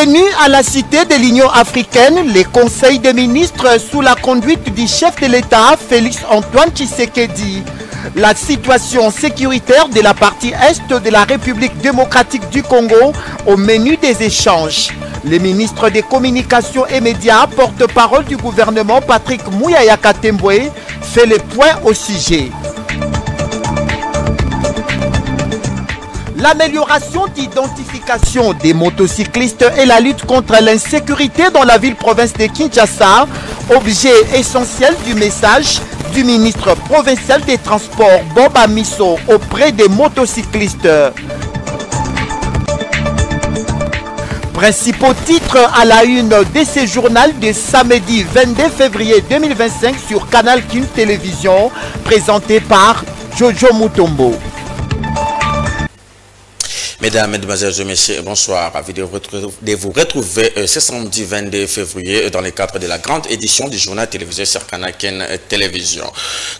Tenu à la Cité de l'Union africaine, les conseils des ministres sous la conduite du chef de l'État, Félix Antoine Tshisekedi. La situation sécuritaire de la partie est de la République démocratique du Congo au menu des échanges. Le ministre des Communications et Médias, porte-parole du gouvernement Patrick Muyaya Katembwe, fait le point au sujet. L'amélioration d'identification des motocyclistes et la lutte contre l'insécurité dans la ville-province de Kinshasa, objet essentiel du message du ministre provincial des Transports Bob Amisso auprès des motocyclistes. Principaux titres à la une de ce journal de samedi 22 février 2025 sur Canal King Télévision, présenté par Jojo Mutombo. Mesdames, Mesdemoiselles et Messieurs, bonsoir. Ravi de vous retrouver ce samedi 22 février dans le cadre de la grande édition du journal télévisé sur Canal King Télévision.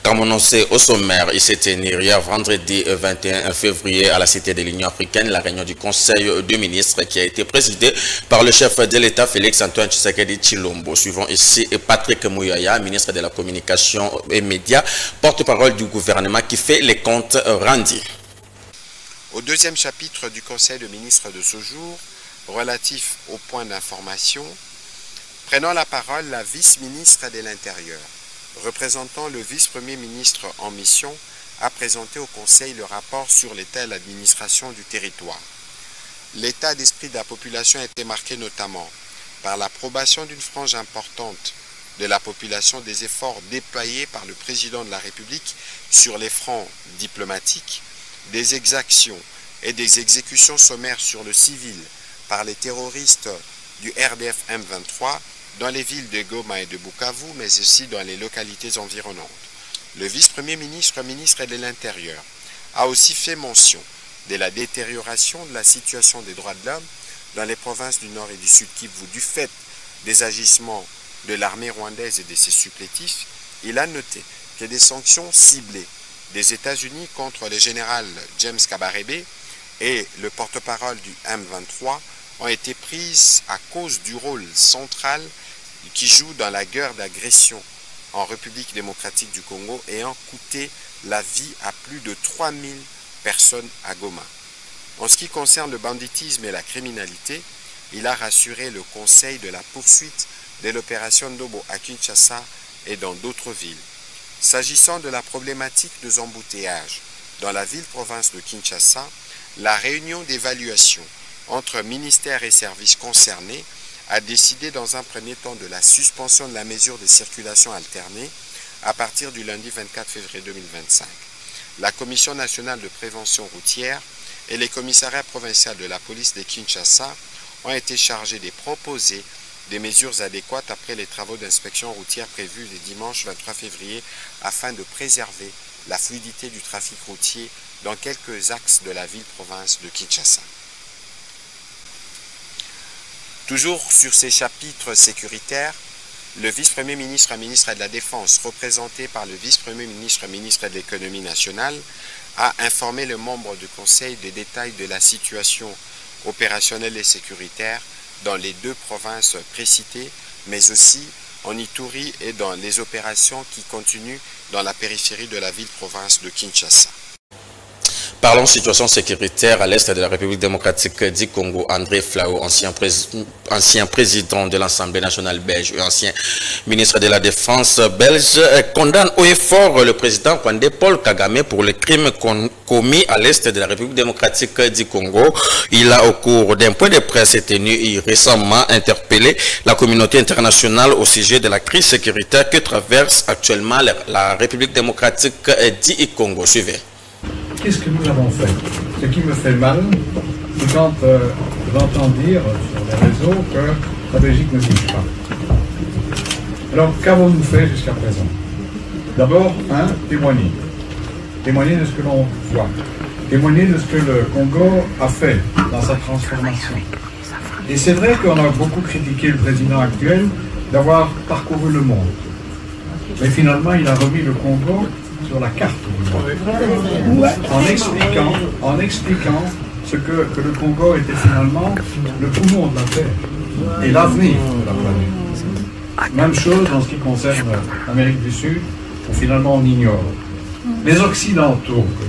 Comme annoncé au sommaire, il s'est tenu hier vendredi 21 février à la Cité de l'Union africaine la réunion du Conseil des ministres qui a été présidée par le chef de l'État Félix Antoine Tshisekedi Tshilombo. Suivant ici Patrick Muyaya, ministre de la Communication et Médias, porte-parole du gouvernement qui fait les comptes rendus. Au deuxième chapitre du Conseil de ministres de ce jour, relatif au point d'information, prenant la parole la vice-ministre de l'Intérieur, représentant le vice-premier ministre en mission, a présenté au Conseil le rapport sur l'état de l'administration du territoire. L'état d'esprit de la population a été marqué notamment par l'approbation d'une frange importante de la population des efforts déployés par le président de la République sur les fronts diplomatiques, des exactions et des exécutions sommaires sur le civil par les terroristes du RDF M23 dans les villes de Goma et de Bukavu, mais aussi dans les localités environnantes. Le vice-premier ministre, ministre de l'Intérieur, a aussi fait mention de la détérioration de la situation des droits de l'homme dans les provinces du Nord et du Sud Kivu du fait des agissements de l'armée rwandaise et de ses supplétifs. Il a noté que des sanctions ciblées des États-Unis contre le général James Kabarebe et le porte-parole du M23 ont été prises à cause du rôle central qui joue dans la guerre d'agression en République démocratique du Congo ayant coûté la vie à plus de 3000 personnes à Goma. En ce qui concerne le banditisme et la criminalité, il a rassuré le Conseil de la poursuite de l'opération Ndobo à Kinshasa et dans d'autres villes. S'agissant de la problématique des embouteillages dans la ville-province de Kinshasa, la réunion d'évaluation entre ministères et services concernés a décidé dans un premier temps de la suspension de la mesure de circulation alternée à partir du lundi 24 février 2025. La Commission nationale de prévention routière et les commissariats provinciaux de la police de Kinshasa ont été chargés de proposer des mesures adéquates après les travaux d'inspection routière prévus le dimanche 23 février afin de préserver la fluidité du trafic routier dans quelques axes de la ville-province de Kinshasa. Toujours sur ces chapitres sécuritaires, le vice-premier ministre, ministre de la Défense, représenté par le vice-premier ministre, ministre de l'Économie nationale, a informé les membres du Conseil des détails de la situation opérationnelle et sécuritaire dans les deux provinces précitées, mais aussi en Ituri et dans les opérations qui continuent dans la périphérie de la ville-province de Kinshasa. Parlons situation sécuritaire à l'est de la République démocratique du Congo. André Flao, ancien président de l'Assemblée nationale belge et ancien ministre de la Défense belge, condamne haut et fort le président rwandais Paul Kagame pour les crimes commis à l'est de la République démocratique du Congo. Il a, au cours d'un point de presse tenu récemment, interpellé la communauté internationale au sujet de la crise sécuritaire que traverse actuellement la République démocratique du Congo. Suivez. Qu'est-ce que nous avons fait? Ce qui me fait mal, c'est quand j'entends dire sur les réseaux que la Belgique ne bouge pas. Alors, qu'avons-nous fait jusqu'à présent? D'abord, témoigner. Témoigner de ce que l'on voit. Témoigner de ce que le Congo a fait dans sa transformation. Et c'est vrai qu'on a beaucoup critiqué le président actuel d'avoir parcouru le monde. Mais finalement, il a remis le Congo sur la carte en expliquant que le Congo était finalement le poumon de la Terre et l'avenir de la planète. Même chose en ce qui concerne l'Amérique du Sud, où finalement on ignore. Les Occidentaux que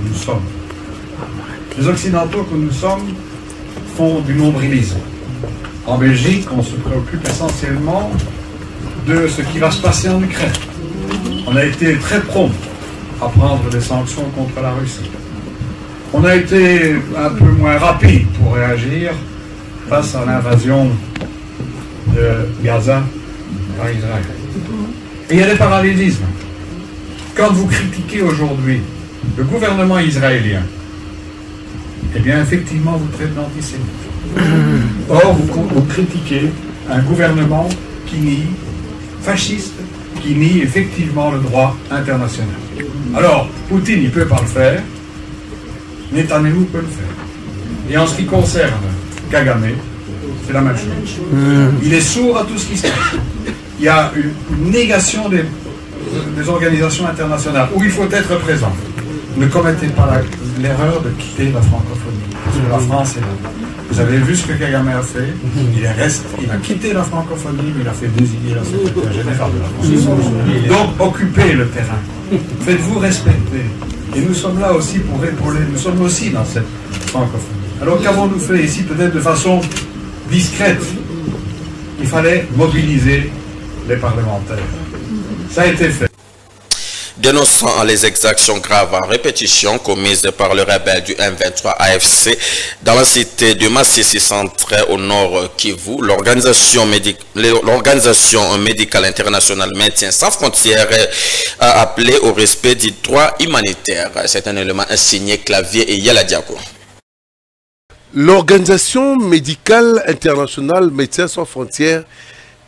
nous sommes font du nombrilisme. En Belgique, on se préoccupe essentiellement de ce qui va se passer en Ukraine. On a été très prompt à prendre des sanctions contre la Russie. On a été un peu moins rapide pour réagir face à l'invasion de Gaza par Israël. Et il y a des parallélismes. Quand vous critiquez aujourd'hui le gouvernement israélien, eh bien effectivement vous traitez d'antisémite. Or vous critiquez un gouvernement qui nie, fasciste, qui nie effectivement le droit international. Alors, Poutine, il ne peut pas le faire, Netanyahou peut le faire. Et en ce qui concerne Kagame, c'est la même chose. Il est sourd à tout ce qui se passe. Il y a une négation des organisations internationales où il faut être présent. Ne commettez pas l'erreur de quitter la francophonie. Parce que la France est là. Vous avez vu ce que Kagame a fait. Il a quitté la francophonie, mais il a fait désigner la secrétaire générale de la francophonie. Donc, occupez le terrain. Faites-vous respecter. Et nous sommes là aussi pour épauler. Nous sommes aussi dans cette francophonie. Alors, qu'avons-nous fait ici, peut-être de façon discrète? Il fallait mobiliser les parlementaires. Ça a été fait. Dénonçant les exactions graves en répétition commises par le rebelle du M23 AFC dans la cité de Massissi Centre au nord Kivu, l'organisation médicale internationale Médecins sans frontières a appelé au respect du droit humanitaire. C'est un élément signé Clavier et Yaladiako. L'organisation médicale internationale Médecins sans frontières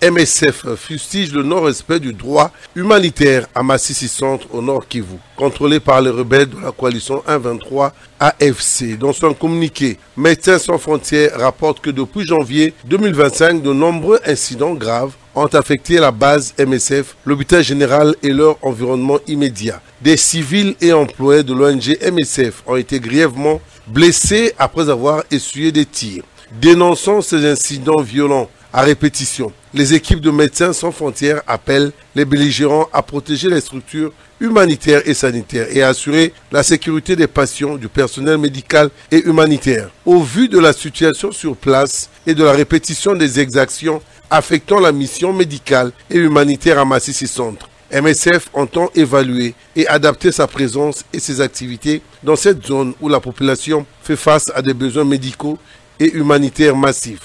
MSF fustige le non-respect du droit humanitaire à Massissi Centre au nord Kivu, contrôlé par les rebelles de la coalition 1-23 AFC. Dans son communiqué, Médecins sans frontières rapporte que depuis janvier 2025, de nombreux incidents graves ont affecté la base MSF, l'hôpital général et leur environnement immédiat. Des civils et employés de l'ONG MSF ont été grièvement blessés après avoir essuyé des tirs. Dénonçant ces incidents violents à répétition, les équipes de Médecins sans frontières appellent les belligérants à protéger les structures humanitaires et sanitaires et à assurer la sécurité des patients, du personnel médical et humanitaire. Au vu de la situation sur place et de la répétition des exactions affectant la mission médicale et humanitaire à Massissi Centre, MSF entend évaluer et adapter sa présence et ses activités dans cette zone où la population fait face à des besoins médicaux et humanitaires massifs.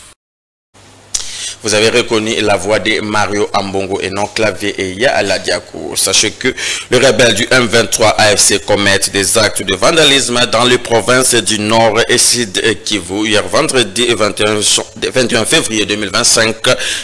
Vous avez reconnu la voix de Mario Ambongo et non Clavier et Yaladiako. Sachez que le rebelle du M23 AFC commettent des actes de vandalisme dans les provinces du Nord et Sud Kivu. Hier vendredi 21 février 2025,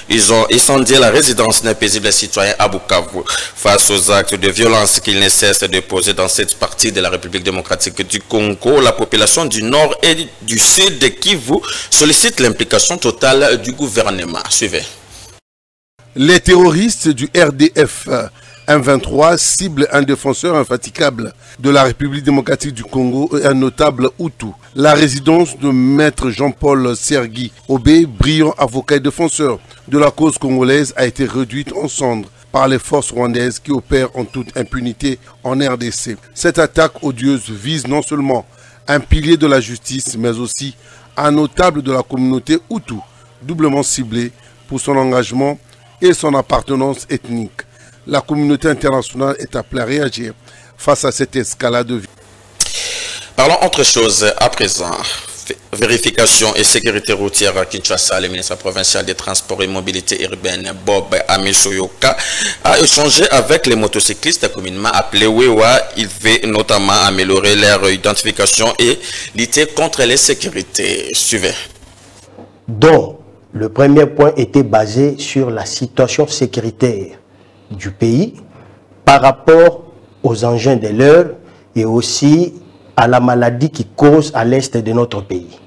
ils ont incendié la résidence d'un paisible citoyen à Bukavu. Face aux actes de violence qu'ils ne cessent de poser dans cette partie de la République démocratique du Congo, la population du Nord et du Sud Kivu sollicite l'implication totale du gouvernement. Suivez. Les terroristes du RDF 1-23 ciblent un défenseur infatigable de la République démocratique du Congo et un notable Hutu. La résidence de maître Jean-Paul Sergui Obé, brillant avocat et défenseur de la cause congolaise, a été réduite en cendres par les forces rwandaises qui opèrent en toute impunité en RDC. Cette attaque odieuse vise non seulement un pilier de la justice, mais aussi un notable de la communauté Hutu, doublement ciblé pour son engagement et son appartenance ethnique. La communauté internationale est appelée à réagir face à cette escalade de vie. Parlons autre chose à présent. Vérification et sécurité routière à Kinshasa, le ministre provincial des Transports et Mobilité urbaine Bob Amisoyoka a échangé avec les motocyclistes communément appelés Wewa. Il veut notamment améliorer leur identification et lutter contre les sécurités. Suivez. Donc, le premier point était basé sur la situation sécuritaire du pays par rapport aux engins de l'heure et aussi à la maladie qui cause à l'est de notre pays.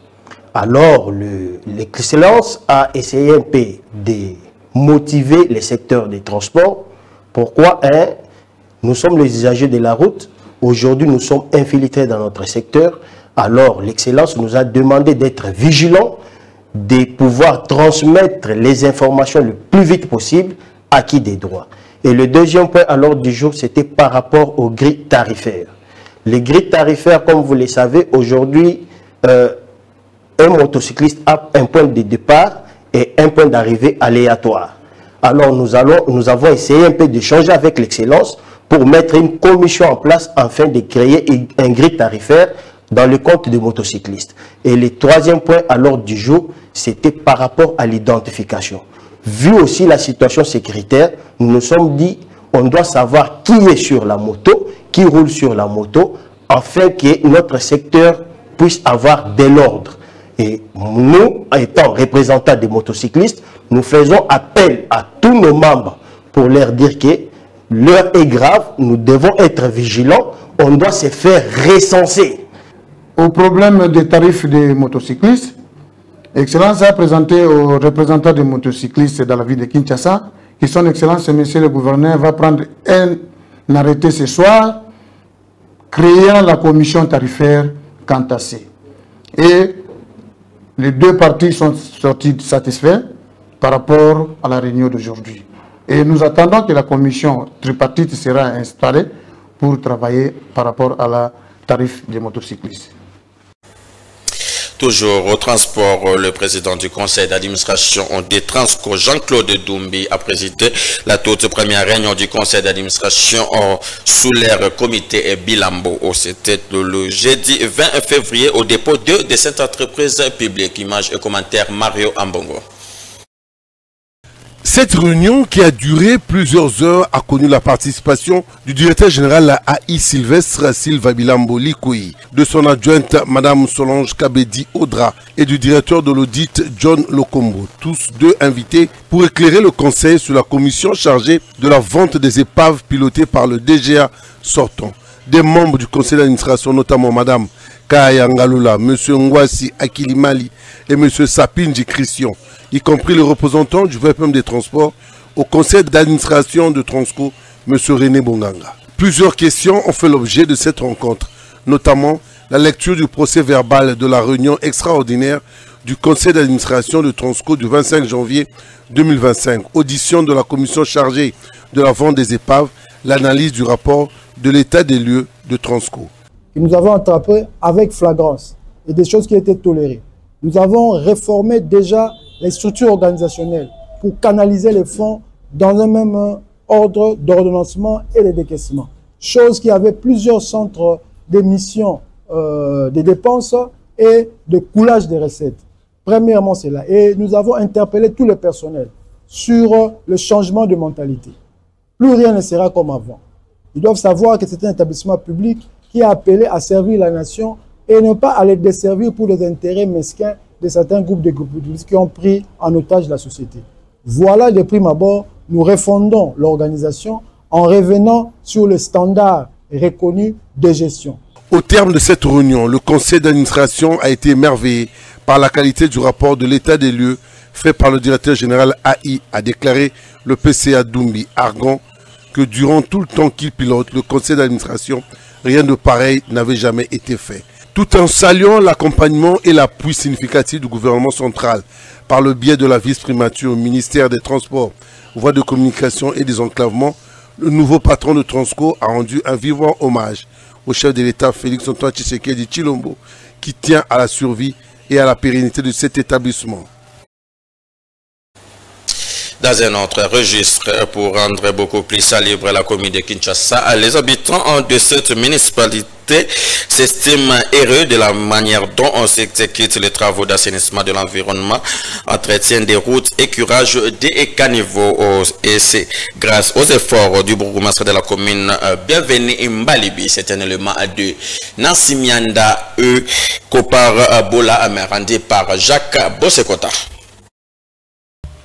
Alors, l'excellence a essayé un peu de motiver les secteurs des transports. Pourquoi? Nous sommes les usagers de la route. Aujourd'hui, nous sommes infiltrés dans notre secteur. Alors, l'Excellence nous a demandé d'être vigilants, de pouvoir transmettre les informations le plus vite possible, acquis des droits. Et le deuxième point à l'ordre du jour, c'était par rapport aux grilles tarifaires. Les grilles tarifaires, comme vous le savez, aujourd'hui, un motocycliste a un point de départ et un point d'arrivée aléatoire. Alors nous avons essayé un peu de changer avec l'Excellence pour mettre une commission en place afin de créer un grille tarifaire dans le compte des motocyclistes. Et le troisième point à l'ordre du jour, c'était par rapport à l'identification. Vu aussi la situation sécuritaire, nous nous sommes dit on doit savoir qui est sur la moto, qui roule sur la moto, afin que notre secteur puisse avoir de l'ordre. Et nous, étant représentants des motocyclistes, nous faisons appel à tous nos membres pour leur dire que l'heure est grave, nous devons être vigilants, on doit se faire recenser. Au problème des tarifs des motocyclistes, Excellence a présenté aux représentants des motocyclistes dans la ville de Kinshasa que son Excellence, Monsieur le Gouverneur, va prendre un arrêté ce soir créant la commission tarifaire Kantassé. Et les deux parties sont sortis satisfaits par rapport à la réunion d'aujourd'hui. Et nous attendons que la commission tripartite sera installée pour travailler par rapport à la tarif des motocyclistes. Toujours au transport, le président du conseil d'administration des Transco, Jean-Claude Doumbi, a présidé la toute première réunion du conseil d'administration sous l'ère comité Bilambo. C'était le jeudi 20 février au dépôt de cette entreprise publique. Images et commentaires Mario Ambongo. Cette réunion, qui a duré plusieurs heures, a connu la participation du directeur général AI Sylvestre Silva Bilambo Likoui, de son adjointe Madame Solange Kabedi Audra et du directeur de l'audit John Lokombo, tous deux invités pour éclairer le conseil sur la commission chargée de la vente des épaves pilotée par le DGA sortant. Des membres du conseil d'administration, notamment Madame Kaya Ngalula, M. Ngwasi Akilimali et M. Sapinji Christian, y compris le représentant du VPM des transports au conseil d'administration de Transco, M. René Bonganga. Plusieurs questions ont fait l'objet de cette rencontre, notamment la lecture du procès verbal de la réunion extraordinaire du conseil d'administration de Transco du 25 janvier 2025, audition de la commission chargée de la vente des épaves, l'analyse du rapport de l'état des lieux de Transco. Nous avons attrapé avec flagrance et des choses qui étaient tolérées. Nous avons réformé déjà les structures organisationnelles pour canaliser les fonds dans un même ordre d'ordonnancement et de décaissement. Chose qui avait plusieurs centres d'émission des dépenses et de coulage des recettes. Premièrement, c'est là. Et nous avons interpellé tout le personnel sur le changement de mentalité. Plus rien ne sera comme avant. Ils doivent savoir que c'est un établissement public qui est appelé à servir la nation et ne pas à les desservir pour les intérêts mesquins de certains groupes de groupes qui ont pris en otage la société. Voilà, de prime abord, nous refondons l'organisation en revenant sur le standard reconnu de gestion. Au terme de cette réunion, le conseil d'administration a été émerveillé par la qualité du rapport de l'état des lieux fait par le directeur général AI, a déclaré le PCA Doumbi Argan que durant tout le temps qu'il pilote le conseil d'administration, rien de pareil n'avait jamais été fait. Tout en saluant l'accompagnement et l'appui significatif du gouvernement central par le biais de la vice-primature au ministère des Transports, voies de communication et des enclavements, le nouveau patron de Transco a rendu un vivant hommage au chef de l'État Félix Antoine Tshisekedi Tshilombo qui tient à la survie et à la pérennité de cet établissement. Dans un autre registre, pour rendre beaucoup plus salubre la commune de Kinshasa, les habitants de cette municipalité s'estiment heureux de la manière dont on s'exécute les travaux d'assainissement de l'environnement, entretien des routes et curage des caniveaux. Et c'est grâce aux efforts du bourgmestre de la commune, Bienvenue Mbalibi. C'est un élément de Nancy Mianda, Kopar Bola, rendu par Jacques Bossekota.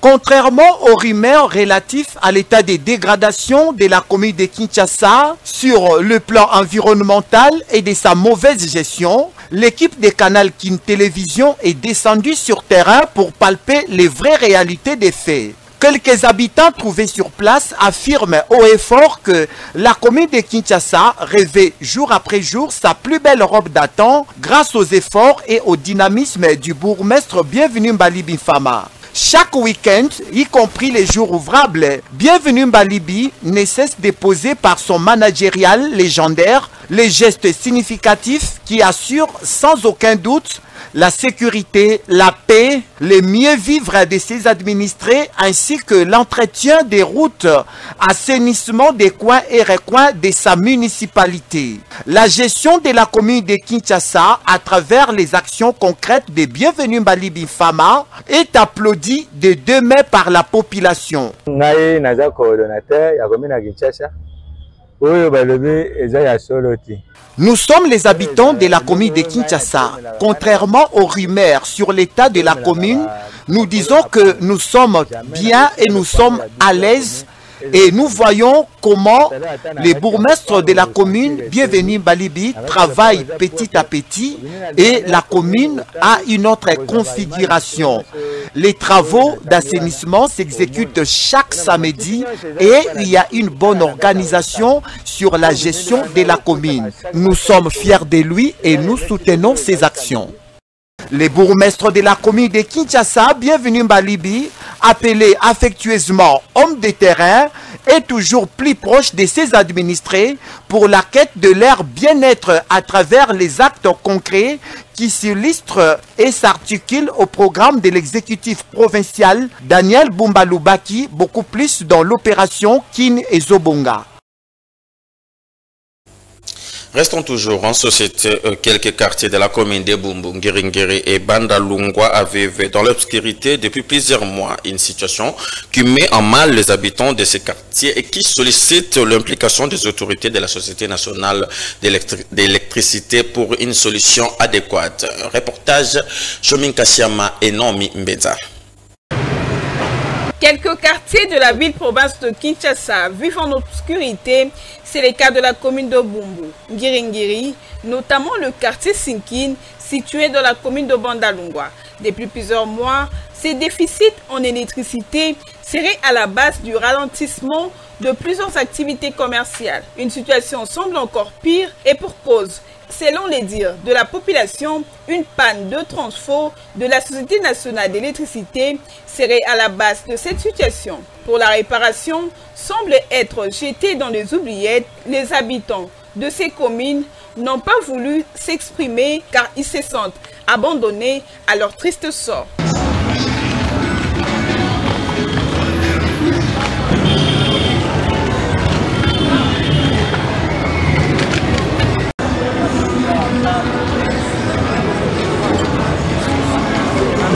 Contrairement aux rumeurs relatives à l'état de dégradation de la commune de Kinshasa sur le plan environnemental et de sa mauvaise gestion, l'équipe de Canal Kin Télévision est descendue sur terrain pour palper les vraies réalités des faits. Quelques habitants trouvés sur place affirment haut et fort que la commune de Kinshasa revêt jour après jour sa plus belle robe datant grâce aux efforts et au dynamisme du bourgmestre Bienvenu Mbalibi Fama. Chaque week-end, y compris les jours ouvrables, Bienvenu Mbalibi ne cesse de poser par son managérial légendaire les gestes significatifs qui assurent sans aucun doute la sécurité, la paix, le mieux vivre de ses administrés ainsi que l'entretien des routes, assainissement des coins et recoins de sa municipalité. La gestion de la commune de Kinshasa à travers les actions concrètes de Bienvenu Mbalibi Fama est applaudie de deux mains par la population. Nous sommes les habitants de la commune de Kinshasa. Contrairement aux rumeurs sur l'état de la commune, nous disons que nous sommes bien et nous sommes à l'aise. Et nous voyons comment les bourgmestres de la commune Bienvenu Mbalibi travaillent petit à petit et la commune a une autre configuration. Les travaux d'assainissement s'exécutent chaque samedi et il y a une bonne organisation sur la gestion de la commune. Nous sommes fiers de lui et nous soutenons ses actions. Les bourgmestres de la commune de Kinshasa, Bienvenu Mbalibi, appelé affectueusement homme de terrain, est toujours plus proche de ses administrés pour la quête de leur bien-être à travers les actes concrets qui s'illustrent et s'articulent au programme de l'exécutif provincial Daniel Bumba-Lubaki, beaucoup plus dans l'opération Kin et Zobonga. Restons toujours en société. Quelques quartiers de la commune de Bumbu, Ngiringiri et Bandalungwa vivent dans l'obscurité depuis plusieurs mois. Une situation qui met en mal les habitants de ces quartiers et qui sollicite l'implication des autorités de la Société nationale d'électricité pour une solution adéquate. Reportage Chomin Kassiama et Nomi Mbeza. Quelques quartiers de la ville-province de Kinshasa vivent en obscurité. C'est le cas de la commune de Bumbu, Ngiringiri, notamment le quartier Sinkine, situé dans la commune de Bandalungwa. Depuis plusieurs mois, ces déficits en électricité seraient à la base du ralentissement de plusieurs activités commerciales. Une situation semble encore pire et pour cause. Selon les dires de la population, une panne de transfo de la Société nationale d'électricité serait à la base de cette situation. Pour la réparation, semble être jeté dans les oubliettes. Les habitants de ces communes n'ont pas voulu s'exprimer car ils se sentent abandonnés à leur triste sort.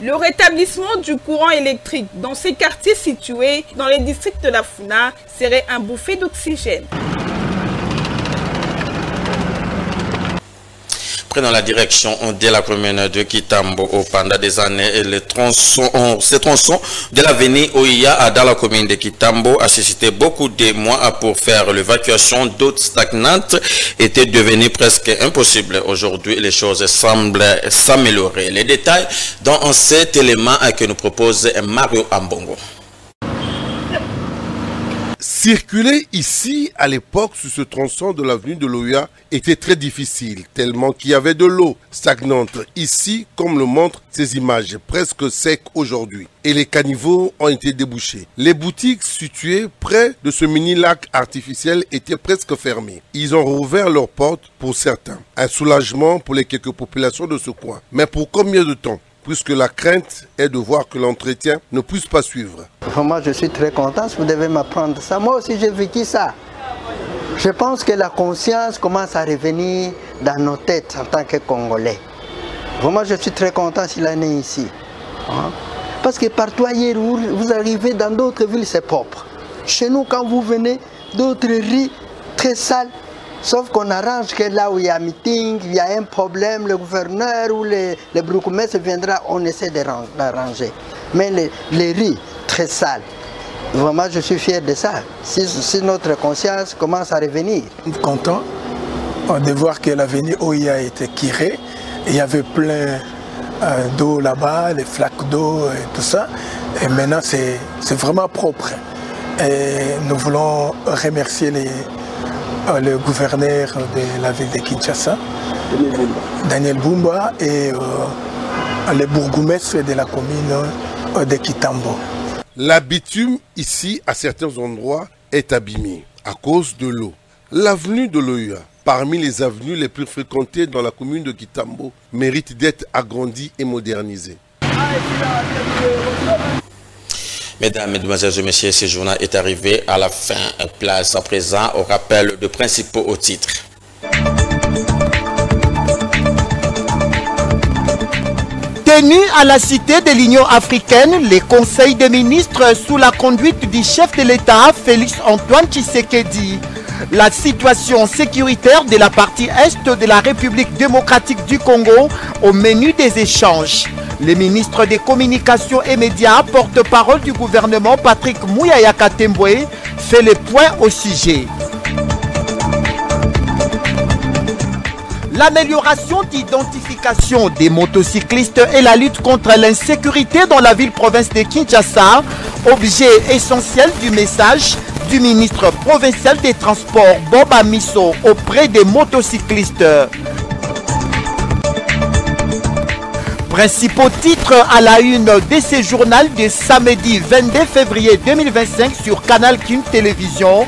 Le rétablissement du courant électrique dans ces quartiers situés dans les districts de la Funa serait un bouffée d'oxygène. Prenant la direction de la commune de Kitambo pendant des années, ces tronçons de l'avenue Oia dans la commune de Kitambo a suscité beaucoup de mois pour faire l'évacuation d'eau stagnante était devenu presque impossible. Aujourd'hui, les choses semblent s'améliorer. Les détails dans cet élément que nous propose Mario Ambongo. Circuler ici, à l'époque, sur ce tronçon de l'avenue de l'Oya, était très difficile, tellement qu'il y avait de l'eau stagnante ici, comme le montrent ces images, presque secs aujourd'hui. Et les caniveaux ont été débouchés. Les boutiques situées près de ce mini-lac artificiel étaient presque fermées. Ils ont rouvert leurs portes pour certains. Un soulagement pour les quelques populations de ce coin. Mais pour combien de temps ? Puisque la crainte est de voir que l'entretien ne puisse pas suivre. Vraiment, je suis très content, vous devez m'apprendre ça. Moi aussi, j'ai vécu ça. Je pense que la conscience commence à revenir dans nos têtes en tant que Congolais. Vraiment, je suis très content s'il en est ici. Parce que partout ailleurs, vous arrivez dans d'autres villes, c'est propre. Chez nous, quand vous venez, d'autres rues très sales, sauf qu'on arrange que là où il y a un meeting, il y a un problème, le gouverneur ou le bourgmestre viendra, on essaie d'arranger. Mais les rues, très sales. Vraiment, je suis fier de ça. Si notre conscience commence à revenir. Content de voir que l'avenue Oya a été kirée. Il y avait plein d'eau là-bas, les flaques d'eau et tout ça. Et maintenant, c'est vraiment propre. Et nous voulons remercier le gouverneur de la ville de Kinshasa, Daniel Bumba, et le bourgmestre de la commune de Kitambo. La bitume ici, à certains endroits, est abîmée à cause de l'eau. L'avenue de l'Oya, parmi les avenues les plus fréquentées dans la commune de Kitambo, mérite d'être agrandie et modernisée. Mesdames, Mesdemoiselles et Messieurs, ce journal est arrivé à la fin. Place à présent au rappel de principaux au titre. Tenu à la Cité de l'Union africaine, les conseils des ministres sous la conduite du chef de l'État, Félix Antoine Tshisekedi. La situation sécuritaire de la partie est de la République démocratique du Congo au menu des échanges. Le ministre des Communications et Médias, porte-parole du gouvernement Patrick Mouyaya Katembwe, fait le point au sujet. L'amélioration d'identification des motocyclistes et la lutte contre l'insécurité dans la ville-province de Kinshasa, objet essentiel du message du ministre provincial des Transports Bob Amisso auprès des motocyclistes. Principaux titres à la une de ce journal de samedi 22 février 2025 sur Canal King Télévision.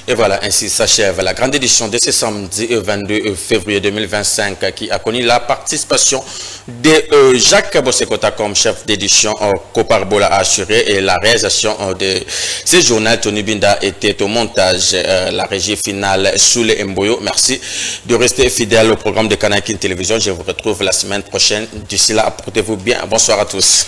Et voilà, ainsi s'achève la grande édition de ce samedi 22 février 2025 qui a connu la participation de Jacques Bossekota comme chef d'édition. Koparbola a assuré et la réalisation de ce journal. Tony Binda était au montage, la régie finale Soule Mboyo. Merci de rester fidèle au programme de Canal King Télévision. Je vous retrouve la semaine prochaine. D'ici là, portez-vous bien. Bonsoir à tous.